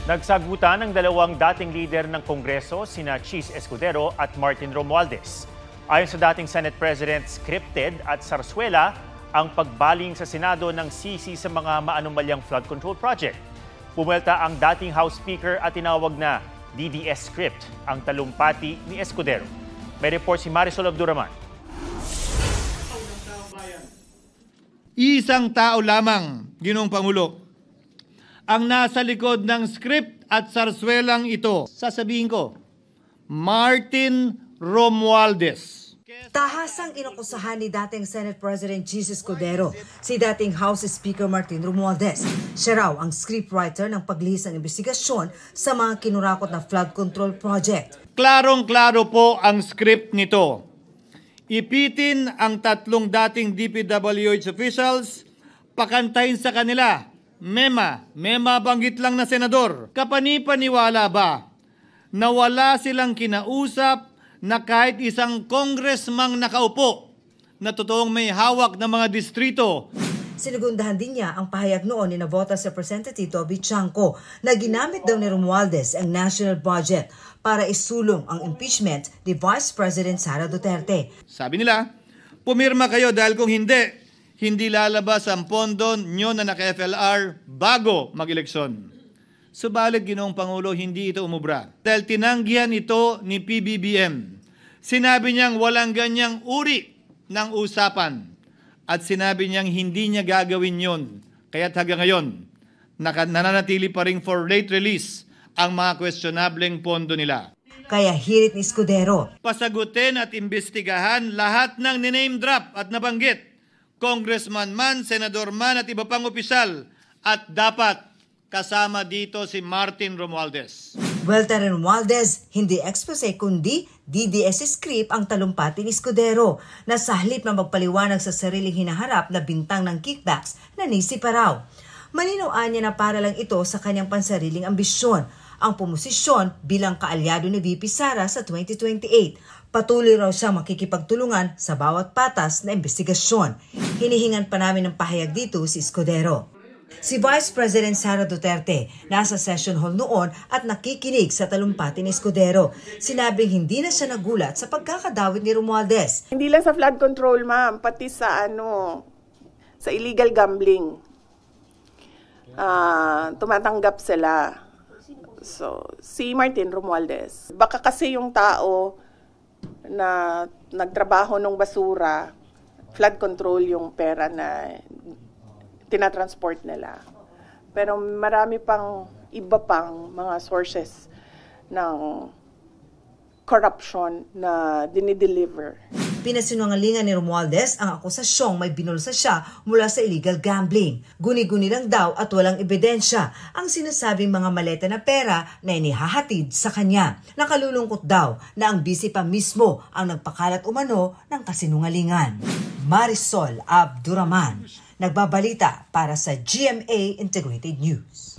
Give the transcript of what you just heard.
Nagsagutan ng dalawang dating leader ng Kongreso, sina Chis Escudero at Martin Romualdez. Ayon sa dating Senate President, scripted at sarsuela ang pagbaling sa Senado ng sisi sa mga maanumalyang flood control project. Pumelta ang dating House Speaker at tinawag na DDS script ang talumpati ni Escudero. May report si Marisol Abduraman. Isang tao lamang, Ginoong Pangulo, ang nasa likod ng script at sarswelang ito. Sasabihin ko, Martin Romualdez. Tahasang inakusahan ni dating Senate President Chis Escudero si dating House Speaker Martin Romualdez. Siya raw ang scriptwriter ng paglihis ng investigasyon sa mga kinurakot na flood control project. Klarong-klaro po ang script nito. Ipitin ang tatlong dating DPWH officials, pakantahin sa kanila. Mema banggit lang na senador. Kapani-paniwala ba na wala silang kinausap na kahit isang congressman nakaupo na totoong may hawak ng mga distrito? Sinagundahan din niya ang pahayag noon ni Navotas Representative Toby Chanco na ginamit daw ni Romualdez ang national budget para isulong ang impeachment ni Vice President Sara Duterte. Sabi nila, pumirma kayo dahil kung hindi lalabas ang pondo nyo na naka-FLR bago mag-eleksyon. Subalit, Ginoong Pangulo, hindi ito umubra. Dahil tinanggihan ito ni PBBM. Sinabi niyang walang ganyang uri ng usapan. At sinabi niyang hindi niya gagawin yon. Kaya't hanggang ngayon, nananatili pa rin for late release ang mga questionableng pondo nila. Kaya hirit ni Escudero. Pasagutin at imbestigahan lahat ng niname drop at nabanggit. Congressman man, senador man at iba pang opisyal at dapat kasama dito si Martin Romualdez. Welter Romualdez, hindi expose kundi DDS script ang talumpati ni Escudero na sa halip na magpaliwanag sa sariling hinaharap na bintang ng kickbacks na nisi pa raw. Malinawaan niya na para lang ito sa kanyang pansariling ambisyon, ang pumosisyon bilang kaalyado ni VP Sara sa 2028. Patuloy raw siya makikipagtulungan sa bawat patas na investigasyon. Hinihingan pa namin ng pahayag dito si Escudero. Si Vice President Sara Duterte nasa session hall noon at nakikinig sa talumpati ni Escudero. Sinabing hindi na siya nagulat sa pagkakadawit ni Romualdez. Hindi lang sa flood control, ma'am, pati sa sa illegal gambling. Tumatanggap sila. So, si Martin Romualdez. Baka kasi yung tao na nagtrabaho ng basura, flood control yung pera na tinatransport nila. Pero marami pang iba pang mga sources ng corruption na dinideliver. Pinasinungalingan ni Romualdez ang akusasyong may binulsa siya mula sa illegal gambling. Guni-guni lang daw at walang ebidensya ang sinasabing mga maleta na pera na inihahatid sa kanya. Nakalulungkot daw na ang bisi pa mismo ang nagpakalat umano ng kasinungalingan. Marisol Abduraman, nagbabalita para sa GMA Integrated News.